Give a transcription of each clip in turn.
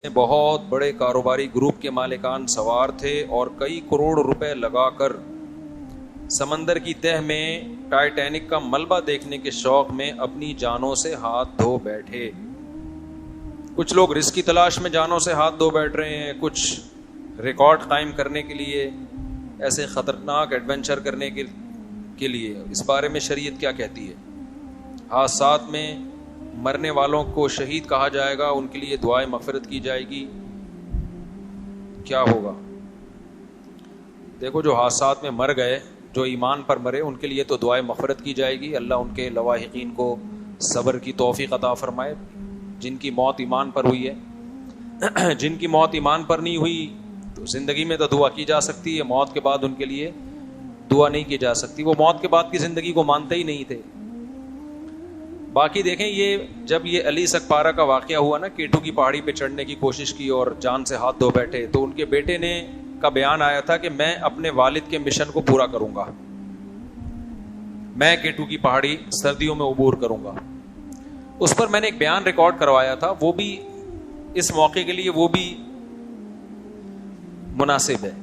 بہت بڑے کاروباری گروپ کے مالکان سوار تھے اور کئی کروڑ روپے لگا کر سمندر کی تہہ میں ٹائٹینک کا ملبہ دیکھنے کے شوق میں اپنی جانوں سے ہاتھ دھو بیٹھے. کچھ لوگ رزق کی تلاش میں جانوں سے ہاتھ دھو بیٹھ رہے ہیں, کچھ ریکارڈ قائم کرنے کے لیے, ایسے خطرناک ایڈونچر کرنے کے لیے. اس بارے میں شریعت کیا کہتی ہے؟ حادثات میں مرنے والوں کو شہید کہا جائے گا, ان کے لیے دعائے مغفرت کی جائے گی, کیا ہوگا؟ دیکھو, جو حادثات میں مر گئے, جو ایمان پر مرے, ان کے لیے تو دعائے مغفرت کی جائے گی. اللہ ان کے لواحقین کو صبر کی توفیق عطا فرمائے. جن کی موت ایمان پر ہوئی ہے, جن کی موت ایمان پر نہیں ہوئی تو زندگی میں تو دعا کی جا سکتی ہے, موت کے بعد ان کے لیے دعا نہیں کی جا سکتی. وہ موت کے بعد کی زندگی کو مانتے ہی نہیں تھے. باقی دیکھیں, یہ جب یہ علی سکپارہ کا واقعہ ہوا نا, کیٹو کی پہاڑی پہ چڑھنے کی کوشش کی اور جان سے ہاتھ دھو بیٹھے, تو ان کے بیٹے نے کا بیان آیا تھا کہ میں اپنے والد کے مشن کو پورا کروں گا, میں کیٹو کی پہاڑی سردیوں میں عبور کروں گا. اس پر میں نے ایک بیان ریکارڈ کروایا تھا, وہ بھی اس موقع کے لیے وہ بھی مناسب ہے,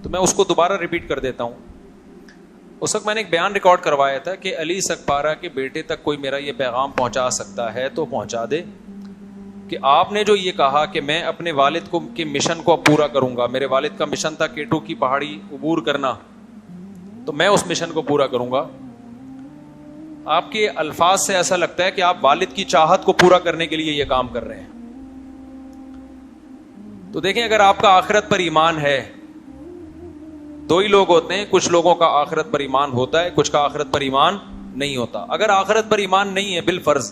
تو میں اس کو دوبارہ ریپیٹ کر دیتا ہوں. اس وقت میں نے ایک بیان ریکارڈ کروایا تھا کہ علی سکپارہ کے بیٹے تک کوئی میرا یہ پیغام پہنچا سکتا ہے تو پہنچا دے کہ آپ نے جو یہ کہا کہ میں اپنے والد کے مشن کو پورا کروں گا, میرے والد کا مشن تھا کیٹو کی پہاڑی عبور کرنا, تو میں اس مشن کو پورا کروں گا. آپ کے الفاظ سے ایسا لگتا ہے کہ آپ والد کی چاہت کو پورا کرنے کے لیے یہ کام کر رہے ہیں. تو دیکھیں, اگر آپ کا آخرت پر ایمان ہے, دو ہی لوگ ہوتے ہیں, کچھ لوگوں کا آخرت پر ایمان ہوتا ہے, کچھ کا آخرت پر ایمان نہیں ہوتا. اگر آخرت پر ایمان نہیں ہے بالفرض,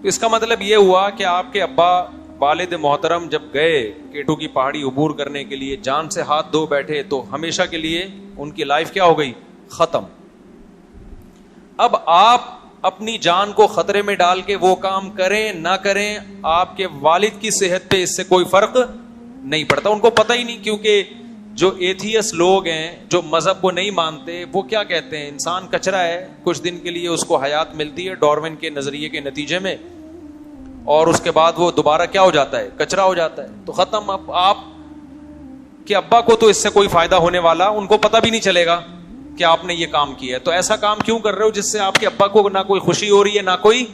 تو اس کا مطلب یہ ہوا کہ آپ کے ابا والد محترم جب گئے کیٹو کی پہاڑی عبور کرنے کے لیے, جان سے ہاتھ دھو بیٹھے, تو ہمیشہ کے لیے ان کی لائف کیا ہو گئی؟ ختم. اب آپ اپنی جان کو خطرے میں ڈال کے وہ کام کریں نہ کریں, آپ کے والد کی صحت پہ اس سے کوئی فرق نہیں پڑتا. ان کو پتہ ہی نہیں, کیونکہ جو ایتھیس لوگ ہیں, جو مذہب کو نہیں مانتے, وہ کیا کہتے ہیں؟ انسان کچرا ہے, کچھ دن کے لیے اس کو حیات ملتی ہے ڈارون کے نظریے کے نتیجے میں, اور اس کے بعد وہ دوبارہ کیا ہو جاتا ہے؟ کچرا ہو جاتا ہے. تو ختم. اب آپ کے ابا کو تو اس سے کوئی فائدہ ہونے والا, ان کو پتہ بھی نہیں چلے گا کہ آپ نے یہ کام کیا ہے. تو ایسا کام کیوں کر رہے ہو جس سے آپ کے ابا کو نہ کوئی خوشی ہو رہی ہے نہ کوئی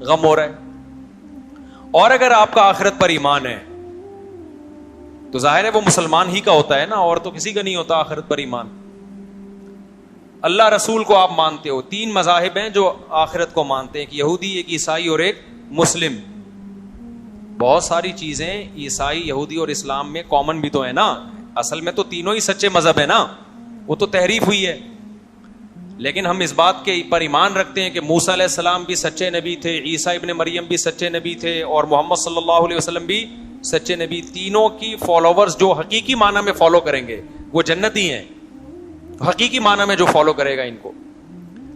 غم ہو رہا ہے؟ اور اگر آپ کا آخرت پر ایمان ہے تو ظاہر ہے وہ مسلمان ہی کا ہوتا ہے نا, اور تو کسی کا نہیں ہوتا آخرت پر ایمان. اللہ رسول کو آپ مانتے ہو. 3 مذاہب ہیں جو آخرت کو مانتے ہیں, ایک یہودی, ایک عیسائی اور ایک مسلم. بہت ساری چیزیں عیسائی, یہودی اور اسلام میں کامن بھی تو ہے نا. اصل میں تو تینوں ہی سچے مذہب ہیں نا, وہ تو تحریف ہوئی ہے. لیکن ہم اس بات کے پر ایمان رکھتے ہیں کہ موسیٰ علیہ السلام بھی سچے نبی تھے, عیسیٰ ابن مریم بھی سچے نبی تھے, اور محمد صلی اللہ علیہ وسلم بھی سچے نبی. تینوں کی فالوورز جو حقیقی معنی میں فالو کریں گے وہ جنتی ہیں, حقیقی معنی میں جو فالو کرے گا ان کو.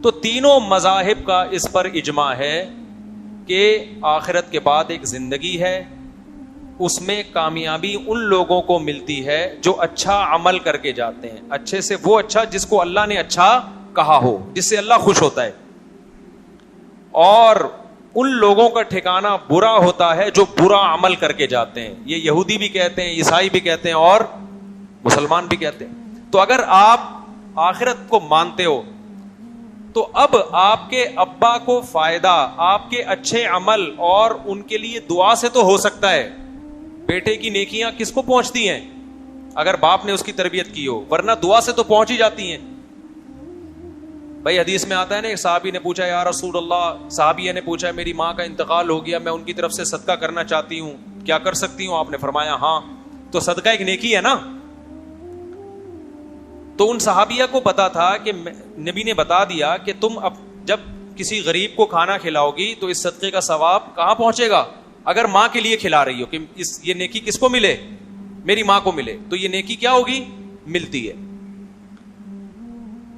تو تینوں مذاہب کا اس پر اجماع ہے کہ آخرت کے بعد ایک زندگی ہے, اس میں کامیابی ان لوگوں کو ملتی ہے جو اچھا عمل کر کے جاتے ہیں. اچھے سے وہ اچھا جس کو اللہ نے اچھا کہا ہو, جس سے اللہ خوش ہوتا ہے. اور ان لوگوں کا ٹھکانہ برا ہوتا ہے جو برا عمل کر کے جاتے ہیں. یہ یہودی بھی کہتے ہیں, عیسائی بھی کہتے ہیں, اور مسلمان بھی کہتے ہیں. تو اگر آپ آخرت کو مانتے ہو تو اب آپ کے ابا کو فائدہ آپ کے اچھے عمل اور ان کے لیے دعا سے تو ہو سکتا ہے. بیٹے کی نیکیاں کس کو پہنچتی ہیں؟ اگر باپ نے اس کی تربیت کی ہو, ورنہ دعا سے تو پہنچ ہی جاتی ہیں. بھائی حدیث میں آتا ہے نا, ایک صحابی نے پوچھا, یا رسول اللہ, صحابیہ نے پوچھا, میری ماں کا انتقال ہو گیا, میں ان کی طرف سے صدقہ کرنا چاہتی ہوں, کیا کر سکتی ہوں؟ آپ نے فرمایا ہاں. تو صدقہ ایک نیکی ہے نا. تو ان صحابیہ کو پتا تھا کہ نبی نے بتا دیا کہ تم اب جب کسی غریب کو کھانا کھلاؤ گی تو اس صدقے کا ثواب کہاں پہنچے گا؟ اگر ماں کے لیے کھلا رہی ہو کہ یہ نیکی کس کو ملے؟ میری ماں کو ملے, تو یہ نیکی کیا ہوگی؟ ملتی ہے.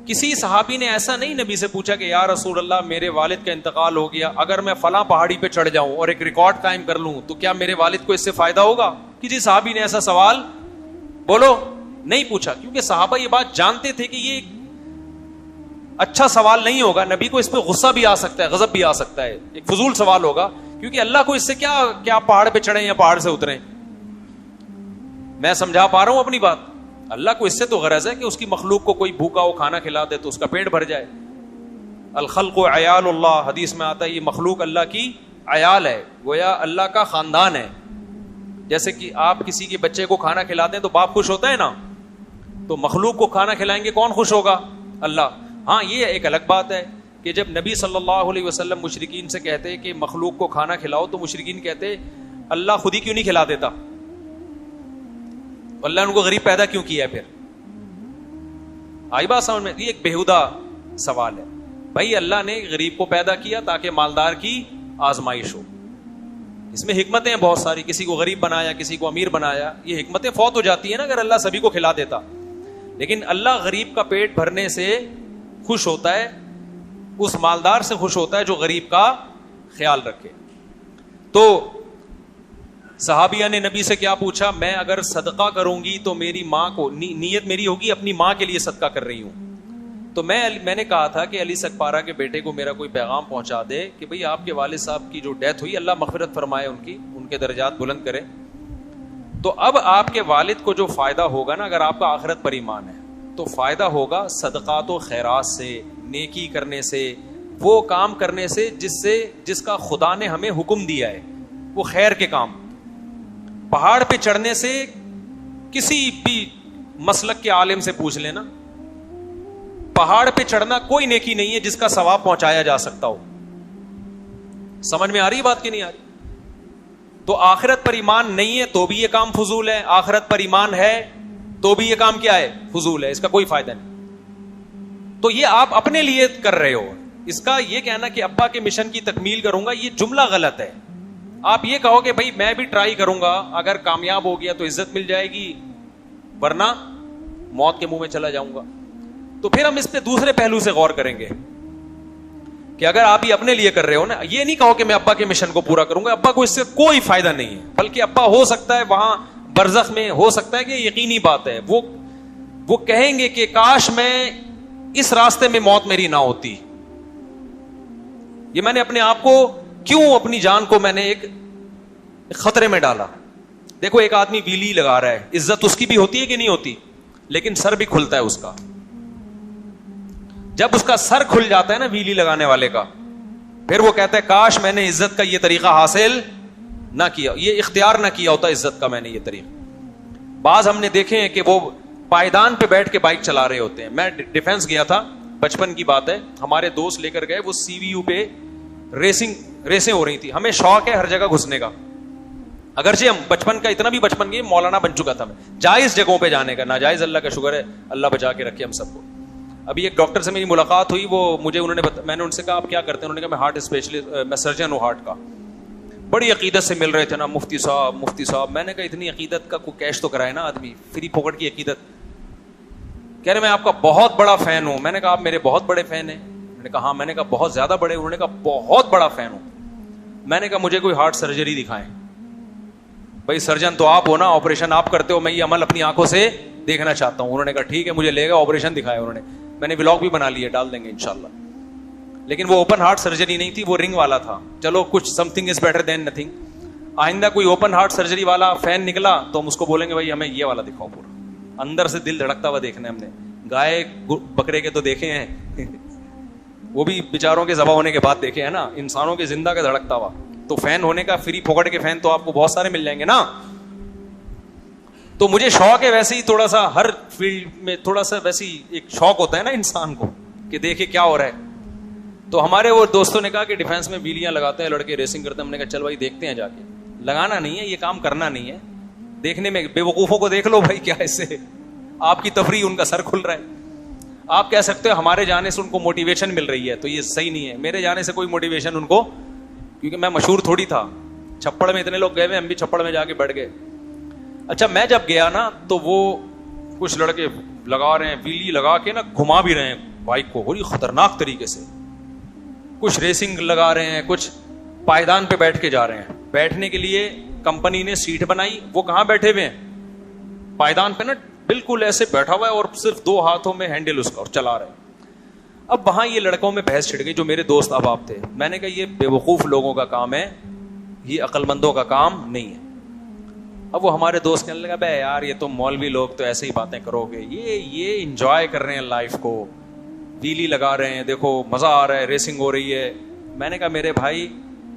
کسی صحابی نے ایسا نہیں نبی سے پوچھا کہ یا رسول اللہ, میرے والد کا انتقال ہو گیا, اگر میں فلاں پہاڑی پہ چڑھ جاؤں اور ایک ریکارڈ قائم کر لوں تو کیا میرے والد کو اس سے فائدہ ہوگا؟ کسی صحابی نے ایسا سوال بولو نہیں پوچھا, کیونکہ صحابہ یہ بات جانتے تھے کہ یہ اچھا سوال نہیں ہوگا. نبی کو اس پہ غصہ بھی آ سکتا ہے, غضب بھی آ سکتا ہے, ایک فضول سوال ہوگا کیونکہ اللہ کو اس سے کیا پہاڑ پہ چڑھیں یا پہاڑ سے اتریں. میں سمجھا پا رہا ہوں اپنی بات. اللہ کو اس سے تو غرض ہے کہ اس کی مخلوق کو کوئی بھوکا ہو کھانا کھلا دے تو اس کا پیٹ بھر جائے. الخلق عیال اللہ, حدیث میں آتا ہے یہ مخلوق اللہ کی عیال ہے, گویا اللہ کا خاندان ہے. جیسے کہ آپ کسی کے بچے کو کھانا کھلاتے ہیں تو باپ خوش ہوتا ہے نا, تو مخلوق کو کھانا کھلائیں گے کون خوش ہوگا؟ اللہ. ہاں یہ ایک الگ بات ہے کہ جب نبی صلی اللہ علیہ وسلم مشرکین سے کہتے کہ مخلوق کو کھانا کھلاؤ تو مشرکین کہتے اللہ خود ہی کیوں نہیں کھلا دیتا, اللہ نے ان کو غریب پیدا کیوں کیا ہے؟ پھر آئی بات سمجھ میں؟ یہ ایک بےہودہ سوال ہے. بھائی اللہ نے غریب کو پیدا کیا تاکہ مالدار کی آزمائش ہو. اس میں حکمتیں بہت ساری, کسی کو غریب بنایا, کسی کو امیر بنایا, یہ حکمتیں فوت ہو جاتی ہیں نا اگر اللہ سبھی کو کھلا دیتا. لیکن اللہ غریب کا پیٹ بھرنے سے خوش ہوتا ہے, اس مالدار سے خوش ہوتا ہے جو غریب کا خیال رکھے. تو صحابیہ نے نبی سے کیا پوچھا؟ میں اگر صدقہ کروں گی تو میری ماں کو, نیت میری ہوگی اپنی ماں کے لیے صدقہ کر رہی ہوں, تو میں نے کہا تھا کہ علی سکپارہ کے بیٹے کو میرا کوئی پیغام پہنچا دے کہ بھئی آپ کے والد صاحب کی جو ڈیتھ ہوئی اللہ مغفرت فرمائے, ان کے درجات بلند کرے. تو اب آپ کے والد کو جو فائدہ ہوگا نا, اگر آپ کا آخرت پر ایمان ہے تو فائدہ ہوگا صدقات و خیرات سے, نیکی کرنے سے, وہ کام کرنے سے جس کا خدا نے ہمیں حکم دیا ہے, وہ خیر کے کام. پہاڑ پہ چڑھنے سے کسی بھی مسلک کے عالم سے پوچھ لینا, پہاڑ پہ چڑھنا کوئی نیکی نہیں ہے جس کا ثواب پہنچایا جا سکتا ہو. سمجھ میں آ رہی بات کی نہیں آ رہی؟ تو آخرت پر ایمان نہیں ہے تو بھی یہ کام فضول ہے, آخرت پر ایمان ہے تو بھی یہ کام کیا ہے؟ فضول ہے, اس کا کوئی فائدہ نہیں. تو یہ آپ اپنے لیے کر رہے ہو. اس کا یہ کہنا کہ ابا کے مشن کی تکمیل کروں گا, یہ جملہ غلط ہے. آپ یہ کہو کہ بھائی میں بھی ٹرائی کروں گا, اگر کامیاب ہو گیا تو عزت مل جائے گی, ورنہ موت کے منہ میں چلا جاؤں گا. تو پھر ہم اس پہ دوسرے پہلو سے غور کریں گے کہ اگر آپ یہ اپنے لیے کر رہے ہو نا, یہ نہیں کہو کہ میں ابا کے مشن کو پورا کروں گا, ابا کو اس سے کوئی فائدہ نہیں ہے, بلکہ ابا ہو سکتا ہے وہاں برزخ میں, ہو سکتا ہے کہ یقینی بات ہے وہ کہیں گے کہ کاش میں اس راستے میں موت میری نہ ہوتی, یہ میں نے اپنے آپ کو کیوں, اپنی جان کو میں نے ایک خطرے میں ڈالا. دیکھو ایک آدمی ویلی لگا رہا ہے, عزت اس کی بھی ہوتی ہے کہ نہیں ہوتی, لیکن سر بھی کھلتا ہے اس کا. جب اس کا سر کھل جاتا ہے نا ویلی لگانے والے کا, پھر وہ کہتا ہے کاش میں نے عزت کا یہ طریقہ حاصل نہ کیا, یہ اختیار نہ کیا ہوتا عزت کا میں نے یہ طریقہ. بعض ہم نے دیکھے ہیں کہ وہ پائیدان پہ بیٹھ کے بائک چلا رہے ہوتے ہیں. میں ڈیفینس گیا تھا, بچپن کی بات ہے, ہمارے دوست لے کر گئے, وہ سی وی یو پہ ریسیں ہو رہی تھی. ہمیں شوق ہے ہر جگہ گھسنے کا, اگرچہ ہم بچپن کا اتنا بھی بچپن کی مولانا بن چکا تھا میں, جائز جگہوں پہ جانے کا, ناجائز اللہ کا شکر ہے اللہ بچا کے رکھے ہم سب کو. ابھی ایک ڈاکٹر سے میری ملاقات ہوئی, وہ مجھے میں نے ان سے کہا آپ کیا کرتے ہیں؟ انہوں نے کہا میں ہارٹ اسپیشلسٹ, میں سرجن ہوں ہارٹ کا. بڑی عقیدت سے مل رہے تھے نا, مفتی صاحب. میں نے کہا اتنی عقیدت کا کوئی کیش تو کرائے نا آدمی, فری پوکٹ کی عقیدت. کہہ رہے میں آپ کا بہت بڑا فین ہوں. میں نے کہا آپ میرے بہت بڑے فین ہیں؟ میں نے کہا ہاں. میں نے کہا بہت زیادہ بڑے؟ انہوں نے کہا بہت بڑا فین ہوں. میں نے کہا مجھے کوئی ہارٹ سرجری دکھائیں. بھائی سرجن تو آپ ہو نا, آپریشن آپ کرتے ہو, میں یہ عمل اپنی آنکھوں سے دیکھنا چاہتا ہوں. انہوں نے کہا ٹھیک ہے, مجھے لے گا, آپریشن دکھایا انہوں نے. میں نے ولاگ بھی بنا لیے, ڈال دیں گے انشاءاللہ. لیکن وہ اوپن ہارٹ سرجری نہیں تھی, وہ رنگ والا تھا. چلو کچھ some thing is better than nothing. آئندہ کوئی اوپن ہارٹ سرجری والا فین نکلا تو ہم اس کو بولیں گے بھائی ہمیں یہ والا دکھاؤ, پورا اندر سے دل دھڑکتا ہوا دیکھنا ہے ہم نے. گائے بکرے کے تو دیکھے ہیں, وہ بھی بیچاروں کے ذبح ہونے کے بعد دیکھے ہیں نا, انسانوں کے زندہ کا دھڑکتا ہوا. تو فین ہونے کا فری پکڑ کے فین تو آپ کو بہت سارے مل جائیں گے نا. تو مجھے شوق ہے ویسے ہی تھوڑا سا, ہر فیلڈ میں تھوڑا سا ویسی ایک شوق ہوتا ہے نا انسان کو کہ دیکھے کیا ہو رہا ہے. تو ہمارے وہ دوستوں نے کہا کہ ڈیفینس میں ویلیاں لگاتے ہیں لڑکے, ریسنگ کرتے ہیں. ہم نے کہا چل بھائی دیکھتے ہیں جا کے. لگانا نہیں ہے, یہ کام کرنا نہیں ہے, دیکھنے میں بے وقوفوں کو دیکھ لو بھائی, کیا اس سے آپ کی تفریح, ان کا سر کھل رہا ہے. آپ کہہ سکتے ہو ہمارے جانے سے ان کو موٹیویشن مل رہی ہے, تو یہ صحیح نہیں ہے. میرے جانے سے کوئی موٹیویشن ان کو, کیونکہ میں مشہور تھوڑی تھا. چھپڑ میں اتنے لوگ گئے ہوئے, ہم بھی چھپڑ میں جا کے بیٹھ گئے. اچھا میں جب گیا نا تو وہ کچھ لڑکے لگا رہے ہیں, ویلی لگا کے نا گھما بھی رہے ہیں بائک کو بڑی خطرناک طریقے سے. کچھ ریسنگ لگا رہے ہیں, کچھ پائیدان پہ بیٹھ کے جا رہے ہیں. بیٹھنے کے لیے کمپنی نے سیٹ بنائی, وہ کہاں بیٹھے ہوئے ہیں؟ پائیدان پہ نا, بالکل ایسے بیٹھا ہوا ہے اور صرف 2 ہاتھوں میں ہینڈل اس کا, اور چلا رہے ہیں. اب وہاں یہ لڑکوں میں بحث چھڑ گئی جو میرے دوست احباب تھے. میں نے کہا یہ بے وقوف لوگوں کا کام ہے, یہ عقل مندوں کا کام نہیں ہے. اب وہ ہمارے دوست کہنے لگا بے یار یہ تو مولوی لوگ تو ایسے ہی باتیں کرو گے, یہ انجوائے کر رہے ہیں لائف کو, ویلی لگا رہے ہیں, دیکھو مزہ آ رہا ہے, ریسنگ ہو رہی ہے. میں نے کہا میرے بھائی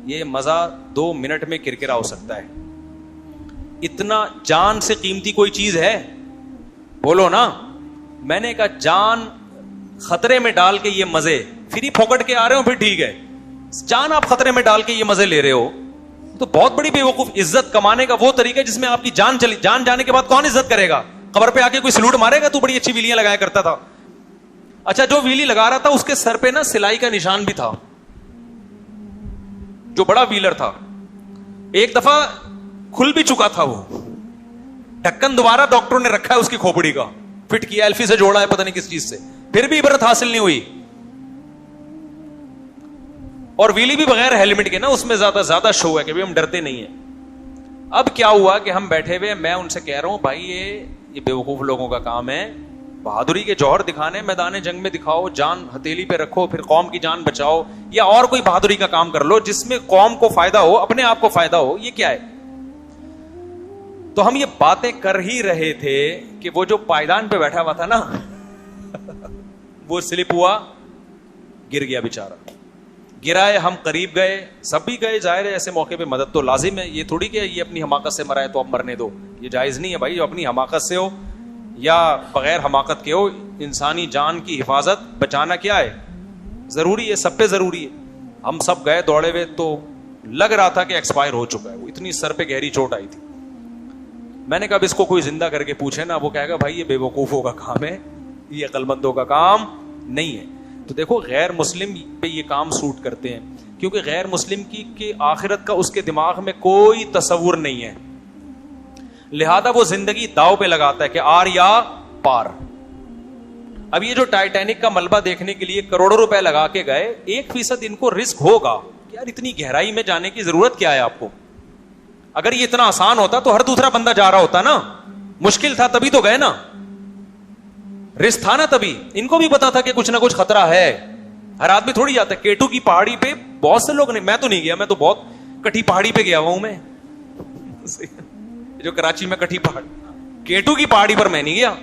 یہ مزہ 2 منٹ میں کرکرا ہو سکتا ہے. اتنا جان سے قیمتی کوئی چیز ہے؟ بولو نا. میں نے کہا جان خطرے میں ڈال کے یہ مزے فری پھوکٹ کے آ رہے ہو پھر ٹھیک ہے, جان آپ خطرے میں ڈال کے یہ مزے لے رہے ہو تو بہت بڑی بے وقوف. عزت کمانے کا وہ طریقہ جس میں آپ کی جان چلی, جان جانے کے بعد کون عزت کرے گا؟ قبر پہ آ کے کوئی سلوٹ مارے گا تو بڑی اچھی ویلیاں لگایا کرتا تھا. اچھا جو ویلی لگا رہا تھا اس کے سر پہ نا سلائی کا نشان بھی تھا, جو بڑا ویلر تھا. ایک دفعہ کھل بھی چکا تھا وہ ڈھکن, دوبارہ ڈاکٹروں نے رکھا ہے اس کی کھوپڑی کا, فٹ کیا, ایلفی سے جوڑا ہے پتہ نہیں کس چیز سے, پھر بھی عبرت حاصل نہیں ہوئی. اور ویلی بھی بغیر ہیلمٹ کے نا, اس میں زیادہ شو ہے کہ ہم ڈرتے نہیں ہیں. اب کیا ہوا کہ ہم بیٹھے ہوئے, میں ان سے کہہ رہا ہوں بھائی یہ بیوقوف لوگوں کا کام ہے, بہادری کے جوہر دکھانے میدان جنگ میں دکھاؤ, جان ہتھیلی پہ رکھو, پھر قوم کی جان بچاؤ, یا اور کوئی بہادری کا کام کر لو جس میں قوم کو فائدہ ہو, اپنے آپ کو فائدہ ہو. یہ کیا ہے؟ تو ہم یہ باتیں کر ہی رہے تھے کہ وہ جو پائیدان پہ بیٹھا ہوا تھا نا وہ سلپ ہوا, گر گیا بیچارہ. گرائے, ہم قریب گئے, سب بھی گئے, ظاہر ہے ایسے موقع پہ مدد تو لازم ہے. یہ تھوڑی کہ یہ اپنی حماقت سے مرا ہے تو اب مرنے دو, یہ جائز نہیں ہے بھائی. جو اپنی حماقت سے ہو یا بغیر حماقت کے ہو, انسانی جان کی حفاظت بچانا کیا ہے, ضروری ہے, سب پہ ضروری ہے. ہم سب گئے دوڑے ہوئے تو لگ رہا تھا کہ ایکسپائر ہو چکا ہے, وہ اتنی سر پہ گہری چوٹ آئی تھی. میں نے کہا اب اس کو کوئی زندہ کر کے پوچھے نا, وہ کہے گا بھائی یہ بے وقوفوں کا کام ہے, یہ عقل مندوں کا کام نہیں ہے. تو دیکھو غیر مسلم پہ یہ کام سوٹ کرتے ہیں کیونکہ غیر مسلم کی آخرت کا اس کے دماغ میں کوئی تصور نہیں ہے, لہذا وہ زندگی داؤ پہ لگاتا ہے کہ آر یا پار. اب یہ جو ٹائٹینک کا ملبہ دیکھنے کے لیے کروڑوں روپے لگا کے گئے, 1% ان کو رسک ہوگا کہ یار اتنی گہرائی میں جانے کی ضرورت کیا ہے آپ کو. اگر یہ اتنا آسان ہوتا تو ہر دوسرا بندہ جا رہا ہوتا نا, مشکل تھا تبھی تو گئے نا, رسک تھا نا تبھی. ان کو بھی پتا تھا کہ کچھ نہ کچھ خطرہ ہے, ہر آدمی تھوڑی جاتا ہے. کیٹو کی پہاڑی پہ بہت سے لوگ نہیں, میں تو نہیں گیا, میں تو بہت کٹھی پہاڑی پہ گیا ہوا ہوں, میں جو کراچی میں کٹھی پہاڑی, کیٹو کی پہاڑی پر میں نہیں گیا.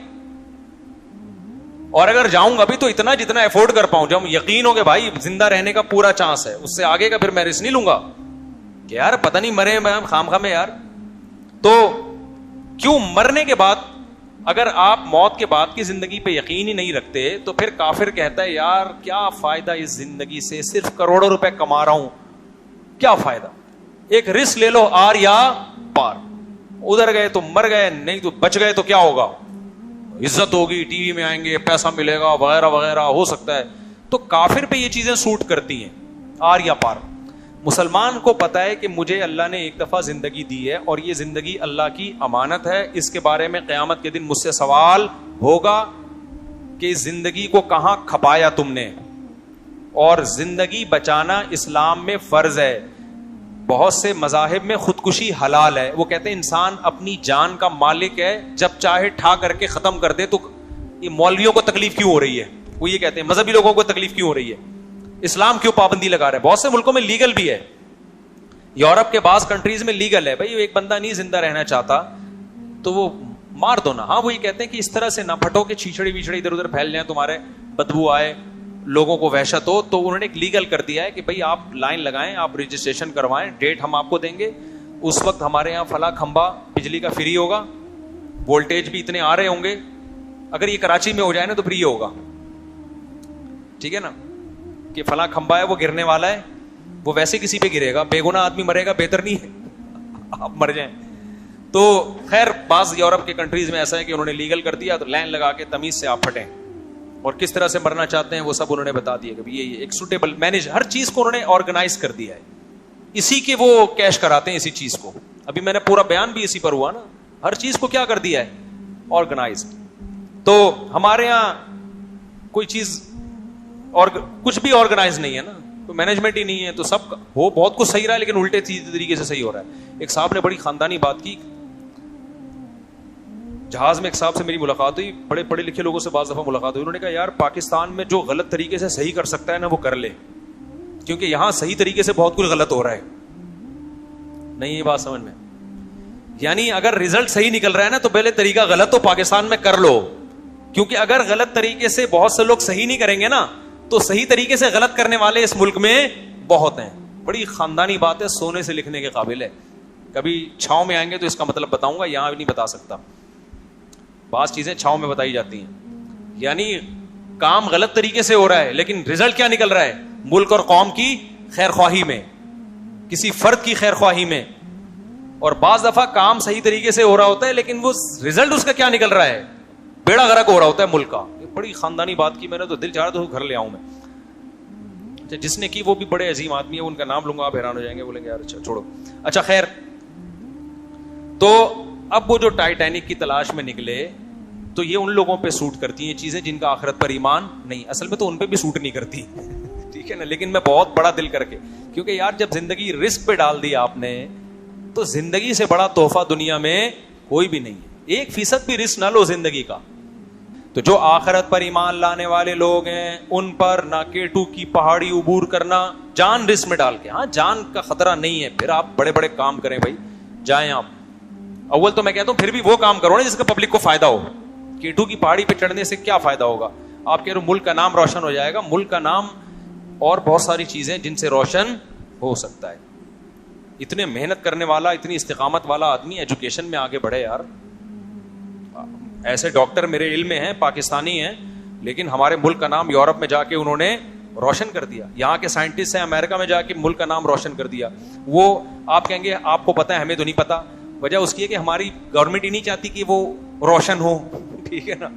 اور اگر جاؤں گا بھی تو اتنا جتنا افورڈ کر پاؤں, جب یقین ہو کہ بھائی زندہ رہنے کا پورا چانس ہے, اس سے آگے کا پھر میں رسک نہیں لوں گا کہ یار پتہ نہیں مرے میں خام خام یار. تو کیوں مرنے کے بعد اگر آپ موت کے بعد کی زندگی پہ یقین ہی نہیں رکھتے تو پھر کافر کہتا ہے یار کیا فائدہ اس زندگی سے, صرف کروڑوں روپے کما رہا ہوں, کیا فائدہ. ایک رسک لے لو, آر یا پار. ادھر گئے تو مر گئے, نہیں تو بچ گئے تو کیا ہوگا, عزت ہوگی, ٹی وی میں آئیں گے, پیسہ ملے گا وغیرہ وغیرہ ہو سکتا ہے. تو کافر پہ یہ چیزیں سوٹ کرتی ہیں, آر یا پار. مسلمان کو پتا ہے کہ مجھے اللہ نے ایک دفعہ زندگی دی ہے اور یہ زندگی اللہ کی امانت ہے, اس کے بارے میں قیامت کے دن مجھ سے سوال ہوگا کہ اس زندگی کو کہاں کھپایا تم نے. اور زندگی بچانا اسلام میں فرض ہے. بہت سے مذاہب میں خودکشی حلال ہے, وہ کہتے ہیں انسان اپنی جان کا مالک ہے, جب چاہے ٹھا کر کے ختم کر دے. تو یہ مولویوں کو تکلیف کیوں ہو رہی ہے, وہ یہ کہتے ہیں مذہبی لوگوں کو تکلیف کیوں ہو رہی ہے, اسلام کیوں پابندی لگا رہا ہے. بہت سے ملکوں میں لیگل بھی ہے, یورپ کے بعض کنٹریز میں لیگل ہے. بھائی ایک بندہ نہیں زندہ رہنا چاہتا تو وہ مار دو نا. ہاں وہ یہ کہتے ہیں کہ اس طرح سے نہ پھٹو کہ چھیچڑی ویچڑی ادھر ادھر پھیل جائیں, تمہارے بدبو آئے, لوگوں کو وحشت ہو. تو انہوں نے ایک لیگل کر دیا ہے کہ بھائی آپ لائن لگائیں, آپ رجسٹریشن کروائیں, ڈیٹ ہم آپ کو دیں گے, اس وقت ہمارے یہاں فلاں کھمبا بجلی کا فری ہوگا, وولٹیج بھی اتنے آ رہے ہوں گے. اگر یہ کراچی میں ہو جائے نا تو فری ہوگا, ٹھیک ہے نا, کہ فلاں کھمبا ہے وہ گرنے والا ہے, وہ ویسے کسی پہ گرے گا, بے گناہ آدمی مرے گا, بہتر نہیں ہے آپ مر جائیں. تو خیر بعض یورپ کے کنٹریز میں ایسا ہے کہ انہوں نے لیگل کر دیا, تو لائن لگا کے تمیز سے آپ پھٹیں, اور کس طرح سے مرنا چاہتے ہیں وہ سب انہوں نے بتا دیا کہ یہ ایک سوٹیبل مینج, ہر چیز کو انہوں نے آرگنائز کر دیا ہے. اسی کے وہ کیش کراتے ہیں اسی چیز کو. ابھی میں نے پورا بیان بھی اسی پر ہوا نا, ہر چیز کو کیا کر دیا ہے, آرگنائز. تو ہمارے یہاں کوئی چیز اور کچھ بھی آرگنائز نہیں ہے نا, تو مینجمنٹ ہی نہیں ہے, تو سب ہو بہت کچھ صحیح رہا ہے لیکن الٹے طریقے سے صحیح ہو رہا ہے. ایک صاحب نے بڑی خاندانی بات کی, جہاز میں ایک صاحب سے میری ملاقات ہوئی, بڑے پڑھے لکھے لوگوں سے بعض دفعہ ملاقات ہوئی. انہوں نے کہا یار پاکستان میں جو غلط طریقے سے صحیح کر سکتا ہے نا وہ کر لے, کیونکہ یہاں صحیح طریقے سے بہت کچھ غلط ہو رہا ہے. نہیں یہ بات سمجھ میں؟ یعنی اگر رزلٹ صحیح نکل رہا ہے نا تو پہلے طریقہ غلط تو پاکستان میں کر لو, کیونکہ اگر غلط طریقے سے بہت سے لوگ صحیح نہیں کریں گے نا تو صحیح طریقے سے غلط کرنے والے اس ملک میں بہت ہیں. بڑی خاندانی بات ہے, سونے سے لکھنے کے قابل ہے. کبھی چھاؤں میں آئیں گے تو اس کا مطلب بتاؤں گا, یہاں بھی نہیں بتا سکتا. بعض چیزیں چھاؤں میں بتائی جاتی ہیں. یعنی کام غلط طریقے سے ہو رہا ہے لیکن رزلٹ کیا نکل رہا ہے؟ ملک اور قوم کی خیر خواہی میں, کسی فرد کی خیر خواہی میں. اور بعض دفعہ کام صحیح طریقے سے ہو رہا ہوتا ہے لیکن وہ رزلٹ اس کا کیا نکل رہا ہے؟ بیڑا غرق ہو رہا ہوتا ہے ملک کا. بڑی خاندانی بات کی میں نے, تو دل چاہ رہا تو گھر لے آؤں میں. جس نے کی وہ بھی بڑے عظیم آدمی ہے, ان کا نام لوں گا آپ حیران ہو جائیں گے, بولیں گے یار اچھا چھوڑو. اچھا خیر, تو اب وہ جو ٹائٹینک کی تلاش میں نکلے تو یہ ان لوگوں پہ سوٹ کرتی ہیں چیزیں جن کا آخرت پر ایمان نہیں. اصل میں تو ان پہ بھی سوٹ نہیں کرتی, ٹھیک ہے نا, لیکن میں بہت بڑا دل کر کے, کیونکہ یار جب زندگی رسک پہ ڈال دی آپ نے تو زندگی سے بڑا تحفہ دنیا میں کوئی بھی نہیں ہے. 1% بھی رسک نہ لو زندگی کا. تو جو آخرت پر ایمان لانے والے لوگ ہیں ان پر نہ K2 کی پہاڑی عبور کرنا جان رسک میں ڈال کے. ہاں جان کا خطرہ نہیں ہے, پھر آپ بڑے بڑے کام کریں بھائی, جائیں آپ. اول تو میں کہتا ہوں پھر بھی وہ کام کرو نا جس کا پبلک کو فائدہ ہو. K2 کی پہاڑی پہ چڑھنے سے کیا فائدہ ہوگا؟ آپ کہہ رہے ملک کا نام روشن ہو جائے گا. ملک کا نام اور بہت ساری چیزیں جن سے روشن ہو سکتا ہے. اتنے محنت کرنے والا, اتنی استقامت والا آدمی ایجوکیشن میں آگے بڑھے یار. ایسے ڈاکٹر میرے علم میں ہیں پاکستانی ہیں لیکن ہمارے ملک کا نام یورپ میں جا کے انہوں نے روشن کر دیا. یہاں کے سائنٹسٹ ہیں امریکہ میں جا کے ملک کا نام روشن کر دیا. وہ آپ کہیں گے آپ کو پتا ہے ہمیں تو نہیں پتا. وجہ اس کی ہے کہ ہماری گورنمنٹ ہی نہیں چاہتی کہ وہ روشن ہو, ٹھیک ہے نا.